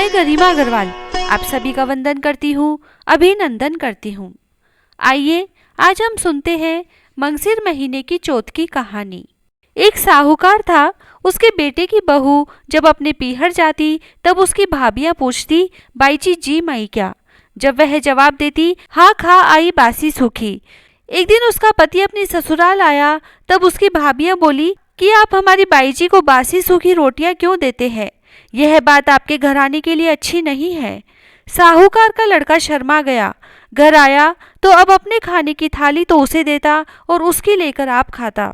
मैं गरिमा अग्रवाल आप सभी का वंदन करती हूँ, अभिनंदन करती हूँ। आइए आज हम सुनते हैं मंगसिर महीने की चौथ की कहानी। एक साहूकार था, उसके बेटे की बहू जब अपने पीहर जाती तब उसकी भाभियां पूछती, बाईजी जी माई क्या? जब वह जवाब देती, हाँ खा आई बासी सूखी। एक दिन उसका पति अपनी ससुराल आया, तब उसकी भाभियां बोली कि आप हमारी बाईजी को बासी सूखी रोटियां क्यों देते हैं? यह बात आपके घराने के लिए अच्छी नहीं है। साहूकार का लड़का शर्मा गया, घर आया तो अब अपने खाने की थाली तो उसे देता और उसकी लेकर आप खाता।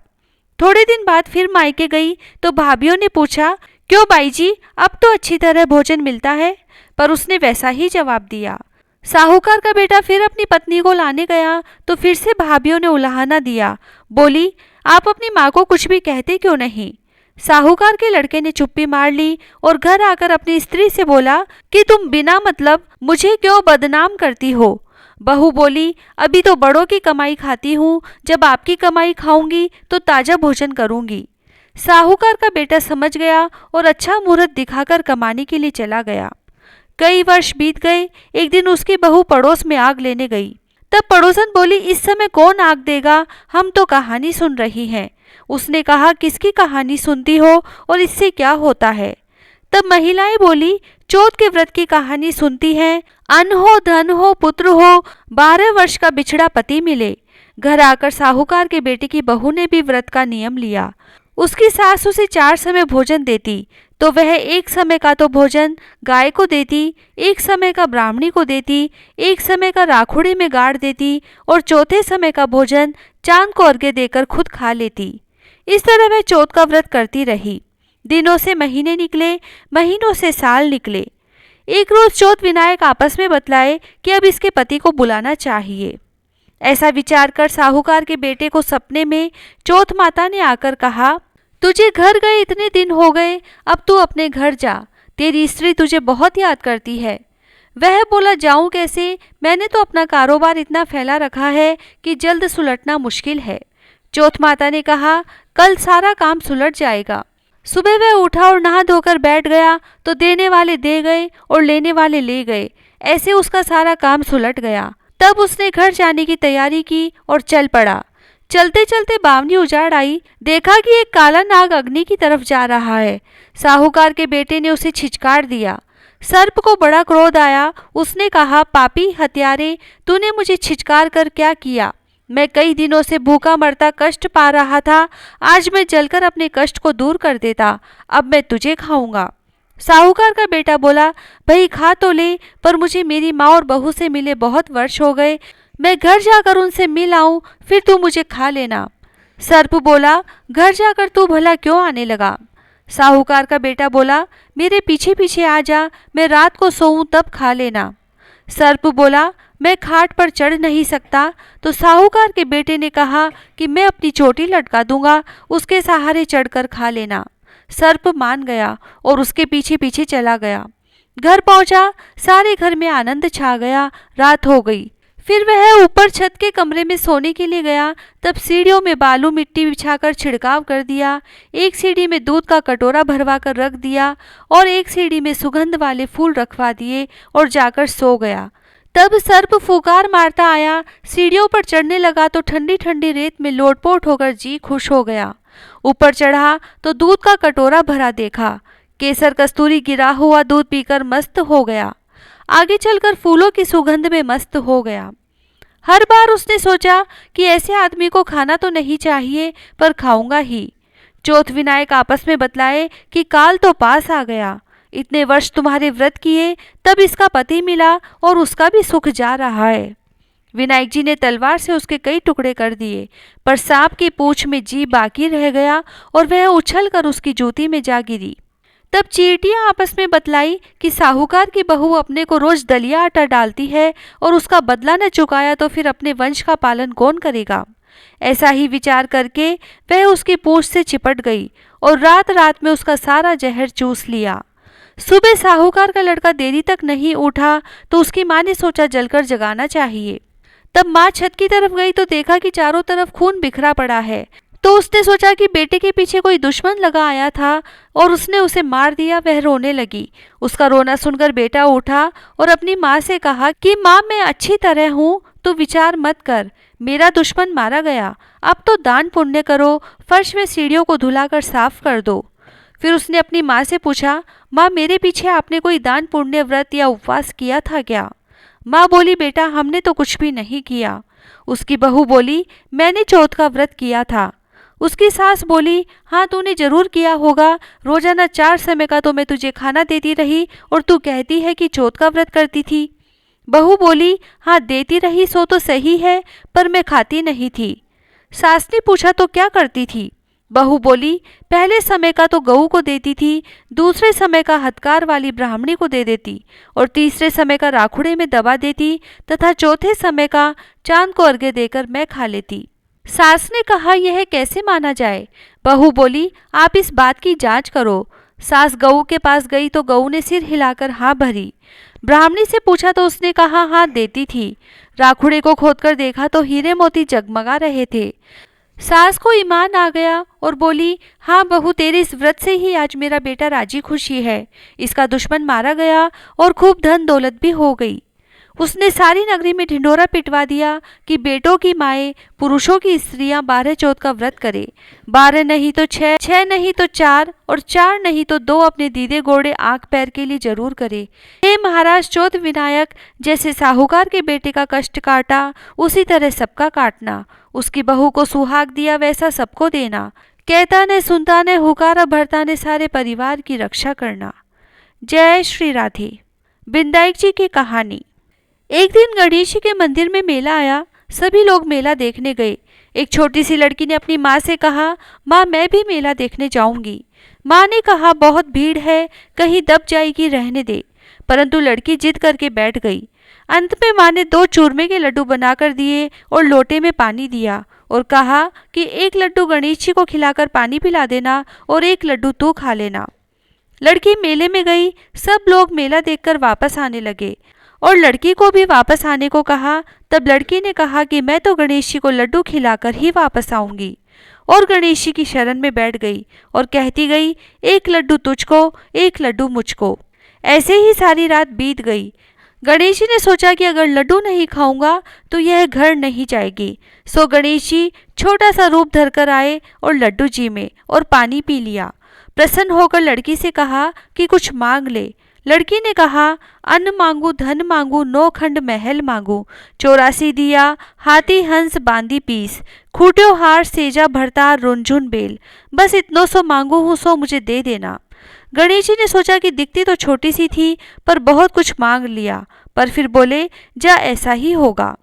थोड़े दिन बाद फिर मायके गई तो भाभीियों ने पूछा, क्यों बाईजी अब तो अच्छी तरह भोजन मिलता है? पर उसने वैसा ही जवाब दिया। साहूकार का बेटा फिर अपनी पत्नी को लाने गया तो फिर से भाभीियों ने उलाहना दिया, बोली आप अपनी माँ को कुछ भी कहते क्यों नहीं? साहूकार के लड़के ने चुप्पी मार ली और घर आकर अपनी स्त्री से बोला कि तुम बिना मतलब मुझे क्यों बदनाम करती हो? बहू बोली, अभी तो बड़ों की कमाई खाती हूँ, जब आपकी कमाई खाऊंगी तो ताजा भोजन करूंगी। साहूकार का बेटा समझ गया और अच्छा मुहूर्त दिखाकर कमाने के लिए चला गया। कई वर्ष बीत गए। एक दिन उसकी बहू पड़ोस में आग लेने गई। तब पड़ोसन बोली, इस समय कौन आग देगा, हम तो कहानी सुन रही हैं। उसने कहा, किसकी कहानी सुनती हो और इससे क्या होता है? तब महिलाएं बोली, चौथ के व्रत की कहानी सुनती हैं। अन्न हो, धन हो, पुत्र हो, 12 वर्ष का बिछड़ा पति मिले। घर आकर साहूकार के बेटे की बहू ने भी व्रत का नियम लिया। उसकी सास उसे 4 समय भोजन देती तो वह 1 समय का तो भोजन गाय को देती, 1 समय का ब्राह्मणी को देती, 1 समय का राखुड़े में गाड़ देती और चौथे समय का भोजन चांद को अर्घ्य देकर खुद खा लेती। इस तरह वह चौथ का व्रत करती रही। दिनों से महीने निकले, महीनों से साल निकले। एक रोज चौथ विनायक आपस में बतलाए कि अब इसके पति को बुलाना चाहिए। ऐसा विचार कर साहूकार के बेटे को सपने में चौथ माता ने आकर कहा, तुझे घर गए इतने दिन हो गए, अब तू अपने घर जा, तेरी स्त्री तुझे बहुत याद करती है। वह बोला, जाऊं कैसे? मैंने तो अपना कारोबार इतना फैला रखा है कि जल्द सुलटना मुश्किल है। चौथ माता ने कहा, कल सारा काम सुलट जाएगा। सुबह वह उठा और नहा धोकर बैठ गया तो देने वाले दे गए और लेने वाले ले गए। ऐसे उसका सारा काम सुलट गया। तब उसने घर जाने की तैयारी की और चल पड़ा। चलते चलते बावनी उजाड़ आई, देखा कि एक काला नाग अग्नि की तरफ जा रहा है। साहूकार के बेटे ने उसे छिचकार दिया। सर्प को बड़ा क्रोध आया। उसने कहा, पापी हत्यारे, तूने मुझे छिचकार कर क्या किया? मैं कई दिनों से भूखा मरता कष्ट पा रहा था, आज मैं जलकर अपने कष्ट को दूर कर देता, अब मैं तुझे खाऊंगा। साहूकार का बेटा बोला, भाई खा तो ले, पर मुझे मेरी माँ और बहू से मिले बहुत वर्ष हो गए, मैं घर जाकर उनसे मिल आऊं, फिर तू मुझे खा लेना। सर्प बोला, घर जाकर तू भला क्यों आने लगा? साहूकार का बेटा बोला, मेरे पीछे पीछे आ जा, मैं रात को सोऊं तब खा लेना। सर्प बोला, मैं खाट पर चढ़ नहीं सकता। तो साहूकार के बेटे ने कहा कि मैं अपनी चोटी लटका दूंगा, उसके सहारे चढ़कर खा लेना। सर्प मान गया और उसके पीछे पीछे चला गया। घर पहुंचा, सारे घर में आनंद छा गया। रात हो गई। फिर वह ऊपर छत के कमरे में सोने के लिए गया। तब सीढ़ियों में बालू मिट्टी बिछाकर छिड़काव कर दिया। एक सीढ़ी में दूध का कटोरा भरवा कर रख दिया और एक सीढ़ी में सुगंध वाले फूल रखवा दिए और जाकर सो गया। तब सर्प फुकार मारता आया, सीढ़ियों पर चढ़ने लगा तो ठंडी ठंडी रेत में लोटपोट होकर जी खुश हो गया। ऊपर चढ़ा तो दूध का कटोरा भरा देखा। केसर कस्तूरी गिरा हुआ दूध पीकर मस्त हो गया। आगे चलकर फूलों की सुगंध में मस्त हो गया। हर बार उसने सोचा कि ऐसे आदमी को खाना तो नहीं चाहिए, पर खाऊंगा ही। चौथ विनायक आपस में बतलाए कि काल तो पास आ गया, इतने वर्ष तुम्हारे व्रत किए, तब इसका पति मिला और उसका भी सुख जा रहा है। विनायक जी ने तलवार से उसके कई टुकड़े कर दिए, पर सांप की पूंछ में जी बाकी रह गया और वह उछलकर उसकी जूती में जा गिरी। तब चींटियां आपस में बतलाई कि साहूकार की बहू अपने को रोज दलिया आटा डालती है और उसका बदला न चुकाया तो फिर अपने वंश का पालन कौन करेगा। ऐसा ही विचार करके वह उसकी पूंछ से चिपट गई और रात रात में उसका सारा जहर चूस लिया। सुबह साहूकार का लड़का देरी तक नहीं उठा तो उसकी माँ ने सोचा जलकर जगाना चाहिए। तब माँ छत की तरफ गई तो देखा कि चारों तरफ खून बिखरा पड़ा है। तो उसने सोचा कि बेटे के पीछे कोई दुश्मन लगा आया था और उसने उसे मार दिया। वह रोने लगी। उसका रोना सुनकर बेटा उठा और अपनी माँ से कहा कि माँ, मैं अच्छी तरह हूँ, तू विचार मत कर। मेरा दुश्मन मारा गया, अब तो दान पुण्य करो, फर्श में सीढ़ियों को धुलाकर साफ कर दो। फिर उसने अपनी माँ से पूछा, माँ, मेरे पीछे आपने कोई दान पुण्य, व्रत या उपवास किया था क्या? माँ बोली, बेटा, हमने तो कुछ भी नहीं किया। उसकी बहू बोली, मैंने चौथ का व्रत किया था। उसकी सास बोली, हाँ, तूने जरूर किया होगा। रोजाना 4 समय का तो मैं तुझे खाना देती रही और तू कहती है कि चौथ का व्रत करती थी। बहू बोली, हाँ, देती रही सो तो सही है, पर मैं खाती नहीं थी। सास ने पूछा, तो क्या करती थी? बहू बोली, पहले समय का तो गऊ को देती थी, दूसरे समय का हथकार वाली ब्राह्मणी को दे देती और तीसरे समय का राखुड़े में दबा देती तथा चौथे समय का चांद को अर्घ्य देकर मैं खा लेती। सास ने कहा, यह कैसे माना जाए? बहू बोली, आप इस बात की जांच करो। सास गऊ के पास गई तो गऊ ने सिर हिलाकर हाँ भरी। ब्राह्मणी से पूछा तो उसने कहा, हाँ, देती थी। राखुड़े को खोदकर देखा तो हीरे मोती जगमगा रहे थे। सास को ईमान आ गया और बोली, हाँ बहू, तेरे इस व्रत से ही आज मेरा बेटा राजी खुशी है। इसका दुश्मन मारा गया और खूब धन दौलत भी हो गई। उसने सारी नगरी में ढिंढोरा पिटवा दिया कि बेटों की माएँ, पुरुषों की स्त्रियां 12 चौथ का व्रत करे। 12 नहीं तो 6, 6 नहीं तो 4 और 4 नहीं तो 2 अपने दीदे गोड़े आंख पैर के लिए जरूर करे। हे महाराज चौथ विनायक, जैसे साहूकार के बेटे का कष्ट काटा उसी तरह सबका काटना। उसकी बहू को सुहाग दिया वैसा सबको देना। कहता ने, सुनता ने, हुकारा भरता ने, सारे परिवार की रक्षा करना। जय श्री राधे। बिंदाई जी की कहानी। एक दिन गणेश जी के मंदिर में मेला आया। सभी लोग मेला देखने गए। एक छोटी सी लड़की ने अपनी माँ से कहा, माँ, मैं भी मेला देखने जाऊंगी। माँ ने कहा, बहुत भीड़ है, कहीं दब जाएगी, रहने दे। परंतु लड़की जिद करके बैठ गई। अंत में माँ ने 2 चूरमे के लड्डू बनाकर दिए और लोटे में पानी दिया और कहा कि एक लड्डू गणेश जी को खिलाकर पानी पिला देना और एक लड्डू तू खा लेना। लड़की मेले में गई। सब लोग मेला देखकर वापस आने लगे और लड़की को भी वापस आने को कहा। तब लड़की ने कहा कि मैं तो गणेश जी को लड्डू खिलाकर ही वापस आऊंगी और गणेश जी की शरण में बैठ गई और कहती गई, एक लड्डू तुझको, एक लड्डू मुझको। ऐसे ही सारी रात बीत गई। गणेश जी ने सोचा कि अगर लड्डू नहीं खाऊंगा तो यह घर नहीं जाएगी। सो गणेश जी छोटा सा रूप धरकर आए और लड्डू जी में और पानी पी लिया। प्रसन्न होकर लड़की से कहा कि कुछ मांग ले। लड़की ने कहा, अन्न मांगू, धन मांगू, 9 खंड महल मांगू, 84 दिया, हाथी हंस बांदी पीस, खूट्यो हार सेजा भरता रुंझुन बेल, बस इतनों सो मांगू हूँ, सो मुझे दे देना। गणेश जी ने सोचा कि दिखती तो छोटी सी थी पर बहुत कुछ मांग लिया, पर फिर बोले, जा ऐसा ही होगा।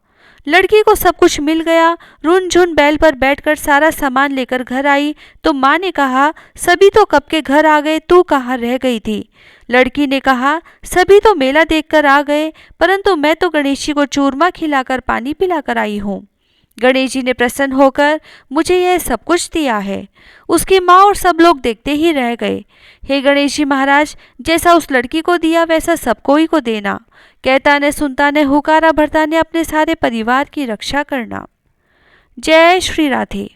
लड़की को सब कुछ मिल गया। रुनझुन बैल पर बैठकर सारा सामान लेकर घर आई तो माँ ने कहा, सभी तो कब के घर आ गए, तू कहाँ रह गई थी? लड़की ने कहा, सभी तो मेला देखकर आ गए, परंतु मैं तो गणेश जी को चूरमा खिलाकर पानी पिलाकर आई हूँ। गणेश जी ने प्रसन्न होकर मुझे यह सब कुछ दिया है। उसकी माँ और सब लोग देखते ही रह गए। हे गणेश जी महाराज, जैसा उस लड़की को दिया वैसा सबको ही को देना। कहता ने, सुनता ने, हुकारा भरता ने, अपने सारे परिवार की रक्षा करना। जय श्री राधे।